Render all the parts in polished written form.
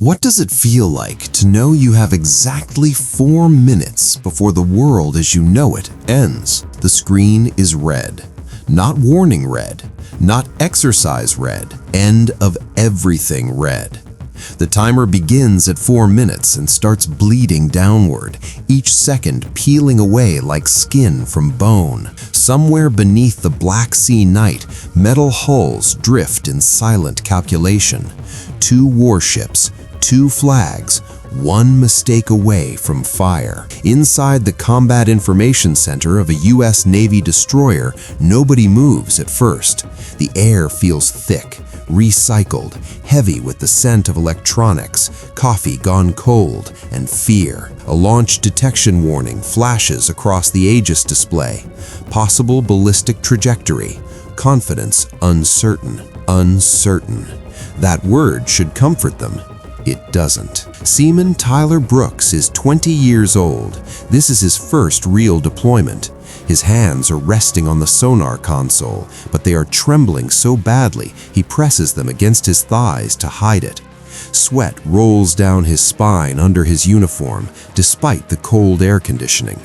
What does it feel like to know you have exactly 4 minutes before the world as you know it ends? The screen is red. Not warning red, not exercise red, end of everything red. The timer begins at 4 minutes and starts bleeding downward, each second peeling away like skin from bone. Somewhere beneath the Black Sea night, metal hulls drift in silent calculation. 2 warships, 2 flags, 1 mistake away from fire. Inside the Combat Information Center of a U.S. Navy destroyer, nobody moves at first. The air feels thick, recycled, heavy with the scent of electronics, coffee gone cold, and fear. A launch detection warning flashes across the Aegis display. Possible ballistic trajectory. Confidence uncertain. Uncertain. That word should comfort them. It doesn't. Seaman Tyler Brooks is 20 years old. This is his first real deployment. His hands are resting on the sonar console, but they are trembling so badly he presses them against his thighs to hide it. Sweat rolls down his spine under his uniform, despite the cold air conditioning.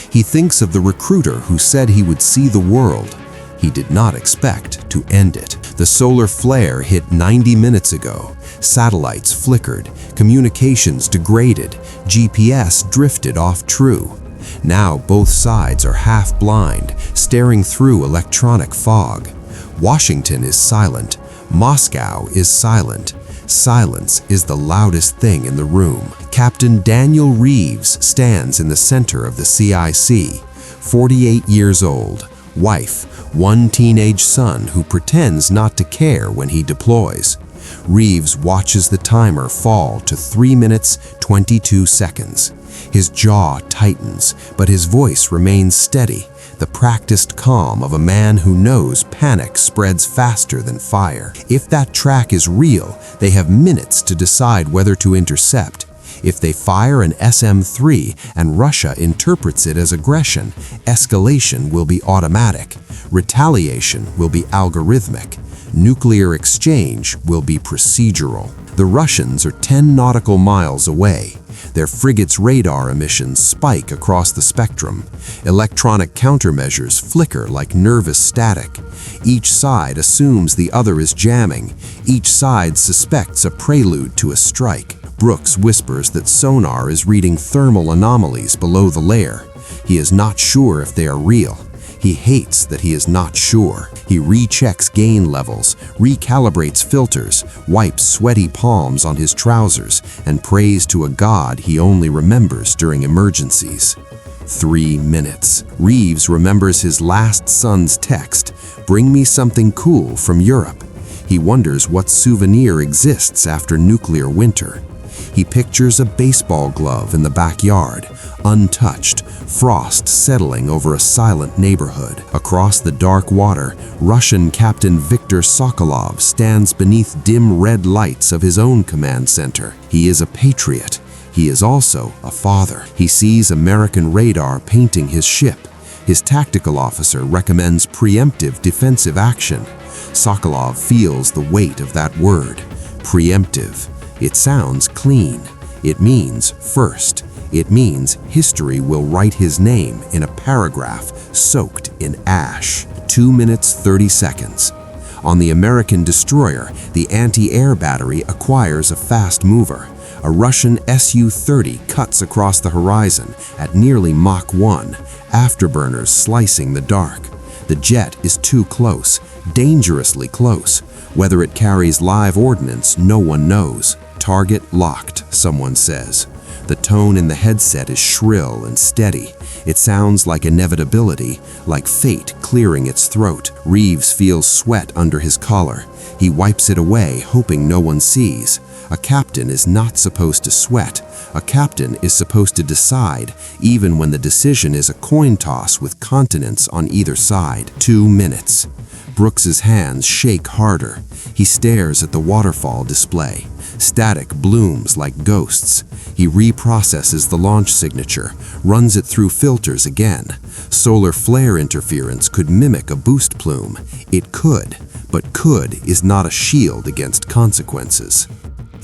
He thinks of the recruiter who said he would see the world. He did not expect to end it. The solar flare hit 90 minutes ago. Satellites flickered, communications degraded, GPS drifted off true. Now both sides are half blind, staring through electronic fog. Washington is silent. Moscow is silent. Silence is the loudest thing in the room. Captain Daniel Reeves stands in the center of the CIC, 48 years old, wife, 1 teenage son who pretends not to care when he deploys. Reeves watches the timer fall to 3 minutes, 22 seconds. His jaw tightens, but his voice remains steady, the practiced calm of a man who knows panic spreads faster than fire. If that track is real, they have minutes to decide whether to intercept. If they fire an SM-3 and Russia interprets it as aggression, escalation will be automatic. Retaliation will be algorithmic. Nuclear exchange will be procedural. The Russians are 10 nautical miles away. Their frigate's radar emissions spike across the spectrum. Electronic countermeasures flicker like nervous static. Each side assumes the other is jamming. Each side suspects a prelude to a strike. Brooks whispers that sonar is reading thermal anomalies below the layer. He is not sure if they are real. He hates that he is not sure. He rechecks gain levels, recalibrates filters, wipes sweaty palms on his trousers, and prays to a god he only remembers during emergencies. 3 minutes. Reeves remembers his last son's text, "Bring me something cool from Europe." He wonders what souvenir exists after nuclear winter. He pictures a baseball glove in the backyard, untouched, frost settling over a silent neighborhood. Across the dark water, Russian Captain Viktor Sokolov stands beneath dim red lights of his own command center. He is a patriot. He is also a father. He sees American radar painting his ship. His tactical officer recommends preemptive defensive action. Sokolov feels the weight of that word, preemptive. It sounds clean. It means first. It means history will write his name in a paragraph soaked in ash. 2 minutes, 30 seconds. On the American destroyer, the anti-air battery acquires a fast mover. A Russian Su-30 cuts across the horizon at nearly Mach 1, afterburners slicing the dark. The jet is too close, dangerously close. Whether it carries live ordnance, no one knows. Target locked, someone says. The tone in the headset is shrill and steady. It sounds like inevitability, like fate clearing its throat. Reeves feels sweat under his collar. He wipes it away, hoping no one sees. A captain is not supposed to sweat. A captain is supposed to decide, even when the decision is a coin toss with continents on either side. 2 minutes. Brooks's hands shake harder. He stares at the waterfall display. Static blooms like ghosts. He reprocesses the launch signature, runs it through filters again. Solar flare interference could mimic a boost plume. It could, but could is not a shield against consequences.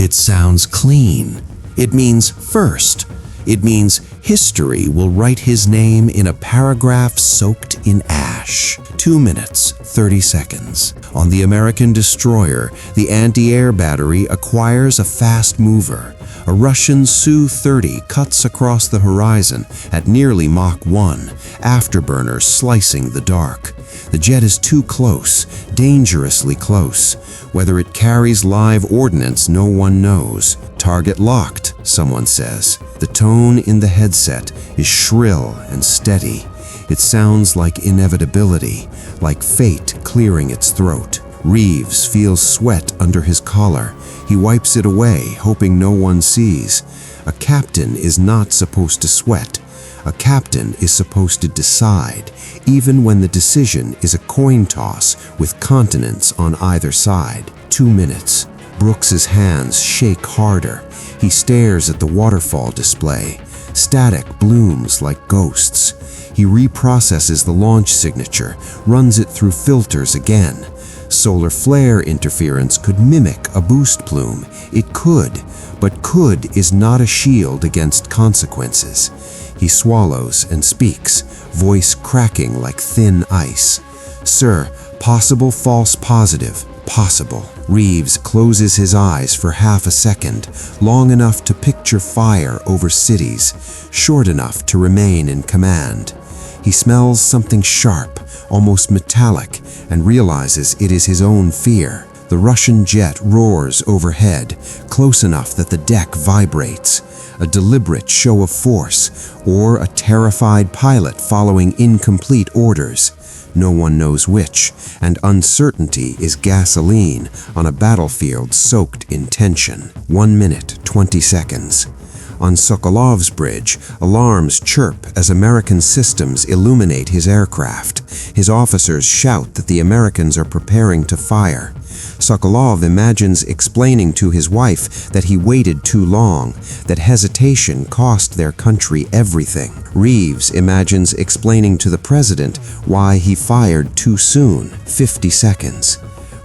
It sounds clean. It means first. It means history will write his name in a paragraph soaked in ash. 2 minutes, 30 seconds. On the American destroyer, the anti-air battery acquires a fast mover. A Russian Su-30 cuts across the horizon at nearly Mach 1, afterburners slicing the dark. The jet is too close, dangerously close. Whether it carries live ordnance, no one knows. Target locked, someone says. The tone in the headset is shrill and steady. It sounds like inevitability, like fate clearing its throat. Reeves feels sweat under his collar. He wipes it away, hoping no one sees. A captain is not supposed to sweat. A captain is supposed to decide, even when the decision is a coin toss with continents on either side. 2 minutes. Brooks's hands shake harder. He stares at the waterfall display. Static blooms like ghosts. He reprocesses the launch signature, runs it through filters again. Solar flare interference could mimic a boost plume. It could, but could is not a shield against consequences. He swallows and speaks, voice cracking like thin ice. "Sir, possible false positive. Possible." Reeves closes his eyes for half a second, long enough to picture fire over cities, short enough to remain in command. He smells something sharp, almost metallic, and realizes it is his own fear. The Russian jet roars overhead, close enough that the deck vibrates. A deliberate show of force, or a terrified pilot following incomplete orders. No one knows which, and uncertainty is gasoline on a battlefield soaked in tension. 1 minute, 20 seconds. On Sokolov's bridge, alarms chirp as American systems illuminate his aircraft. His officers shout that the Americans are preparing to fire. Sokolov imagines explaining to his wife that he waited too long, that hesitation cost their country everything. Reeves imagines explaining to the president why he fired too soon, 50 seconds.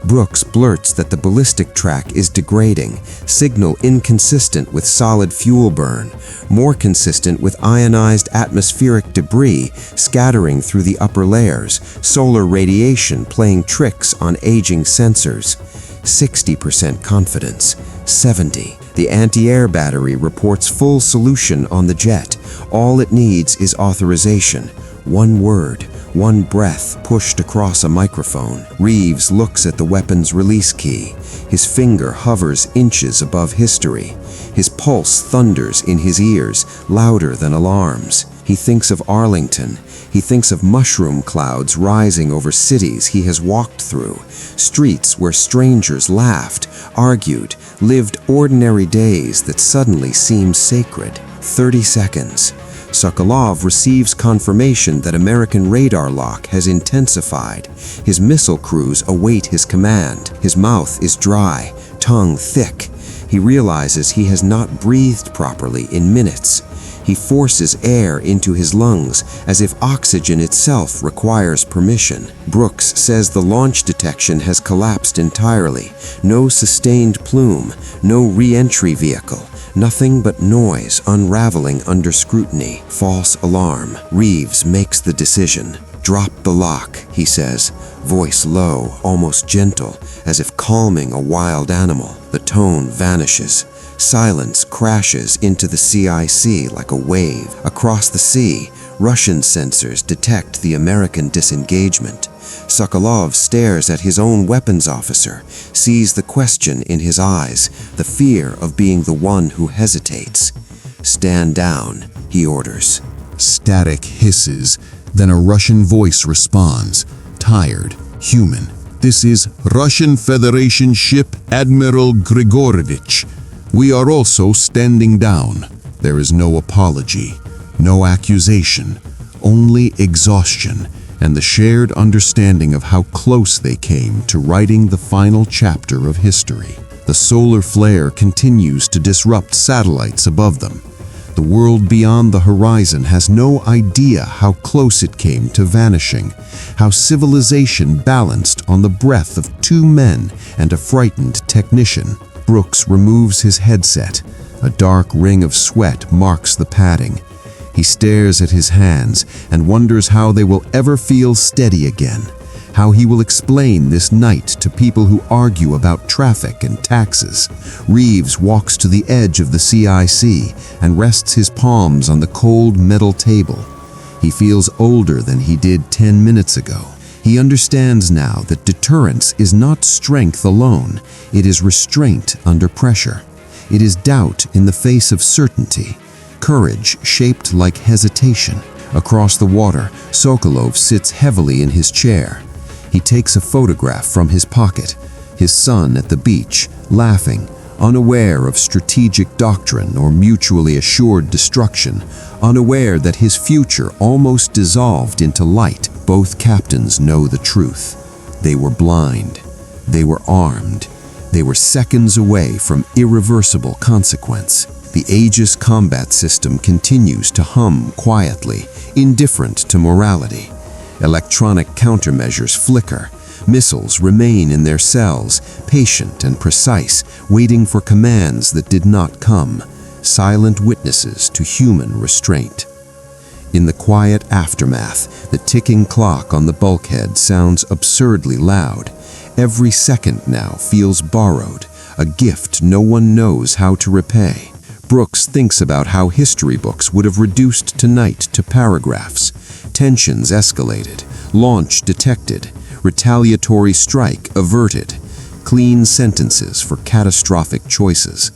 Brooks blurts that the ballistic track is degrading, signal inconsistent with solid fuel burn, more consistent with ionized atmospheric debris scattering through the upper layers, solar radiation playing tricks on aging sensors. 60% confidence, 70. The anti-air battery reports full solution on the jet. All it needs is authorization. One word, one breath pushed across a microphone. Reeves looks at the weapon's release key. His finger hovers inches above history. His pulse thunders in his ears, louder than alarms. He thinks of Arlington. He thinks of mushroom clouds rising over cities he has walked through, streets where strangers laughed, argued, lived ordinary days that suddenly seem sacred. 30 seconds. Sokolov receives confirmation that American radar lock has intensified. His missile crews await his command. His mouth is dry, tongue thick. He realizes he has not breathed properly in minutes. He forces air into his lungs as if oxygen itself requires permission. Brooks says the launch detection has collapsed entirely. No sustained plume, no re-entry vehicle. Nothing but noise unraveling under scrutiny. False alarm. Reeves makes the decision. "Drop the lock," he says, voice low, almost gentle, as if calming a wild animal. The tone vanishes. Silence crashes into the CIC like a wave. Across the sea, Russian sensors detect the American disengagement. Sokolov stares at his own weapons officer, sees the question in his eyes, the fear of being the one who hesitates. "Stand down," he orders. Static hisses, then a Russian voice responds, tired, human. "This is Russian Federation ship Admiral Grigorovich. We are also standing down." There is no apology, no accusation, only exhaustion, and the shared understanding of how close they came to writing the final chapter of history. The solar flare continues to disrupt satellites above them. The world beyond the horizon has no idea how close it came to vanishing, how civilization balanced on the breath of 2 men and a frightened technician. Brooks removes his headset. A dark ring of sweat marks the padding. He stares at his hands and wonders how they will ever feel steady again, how he will explain this night to people who argue about traffic and taxes. Reeves walks to the edge of the CIC and rests his palms on the cold metal table. He feels older than he did 10 minutes ago. He understands now that deterrence is not strength alone. It is restraint under pressure. It is doubt in the face of certainty. Courage shaped like hesitation. Across the water, Sokolov sits heavily in his chair. He takes a photograph from his pocket. His son at the beach, laughing, unaware of strategic doctrine or mutually assured destruction, unaware that his future almost dissolved into light. Both captains know the truth. They were blind. They were armed. They were seconds away from irreversible consequence. The Aegis combat system continues to hum quietly, indifferent to morality. Electronic countermeasures flicker. Missiles remain in their cells, patient and precise, waiting for commands that did not come, silent witnesses to human restraint. In the quiet aftermath, the ticking clock on the bulkhead sounds absurdly loud. Every second now feels borrowed, a gift no one knows how to repay. Brooks thinks about how history books would have reduced tonight to paragraphs. Tensions escalated, launch detected, retaliatory strike averted, clean sentences for catastrophic choices.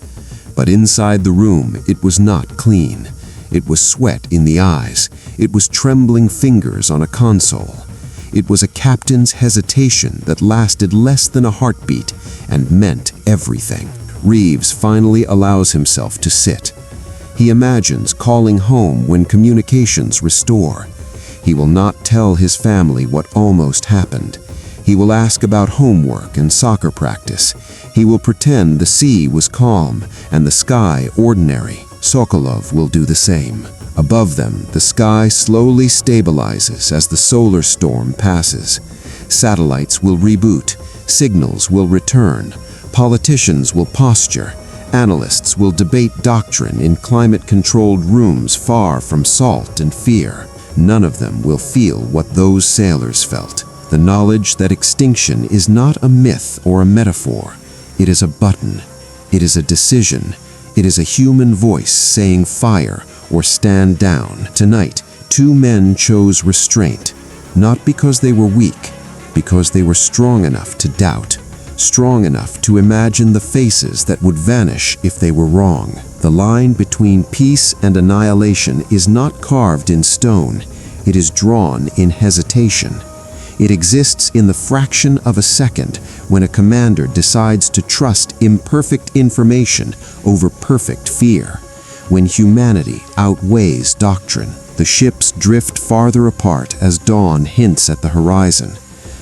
But inside the room, it was not clean. It was sweat in the eyes. It was trembling fingers on a console. It was a captain's hesitation that lasted less than a heartbeat and meant everything. Reeves finally allows himself to sit. He imagines calling home when communications restore. He will not tell his family what almost happened. He will ask about homework and soccer practice. He will pretend the sea was calm and the sky ordinary. Sokolov will do the same. Above them, the sky slowly stabilizes as the solar storm passes. Satellites will reboot. Signals will return. Politicians will posture. Analysts will debate doctrine in climate-controlled rooms far from salt and fear. None of them will feel what those sailors felt. The knowledge that extinction is not a myth or a metaphor. It is a button. It is a decision. It is a human voice saying fire or stand down. Tonight, two men chose restraint, not because they were weak, because they were strong enough to doubt, strong enough to imagine the faces that would vanish if they were wrong. The line between peace and annihilation is not carved in stone. It is drawn in hesitation. It exists in the fraction of a second when a commander decides to trust imperfect information over perfect fear. When humanity outweighs doctrine, the ships drift farther apart as dawn hints at the horizon.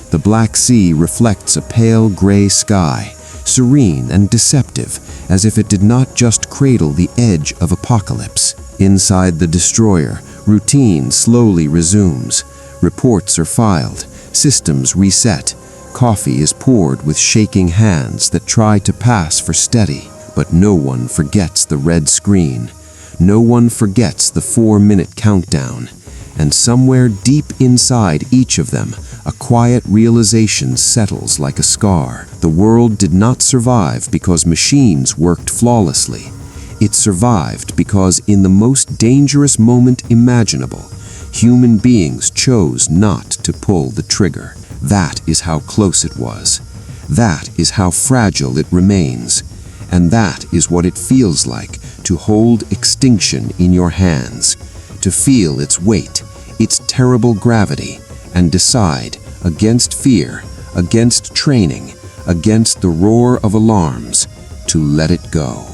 The Black Sea reflects a pale gray sky, serene and deceptive, as if it did not just cradle the edge of apocalypse. Inside the destroyer, routine slowly resumes. Reports are filed, systems reset. Coffee is poured with shaking hands that try to pass for steady. But no one forgets the red screen. No one forgets the 4-minute countdown. And somewhere deep inside each of them, a quiet realization settles like a scar. The world did not survive because machines worked flawlessly. It survived because in the most dangerous moment imaginable, human beings chose not to pull the trigger. That is how close it was. That is how fragile it remains. And that is what it feels like to hold extinction in your hands, to feel its weight, its terrible gravity, and decide, against fear, against training, against the roar of alarms, to let it go.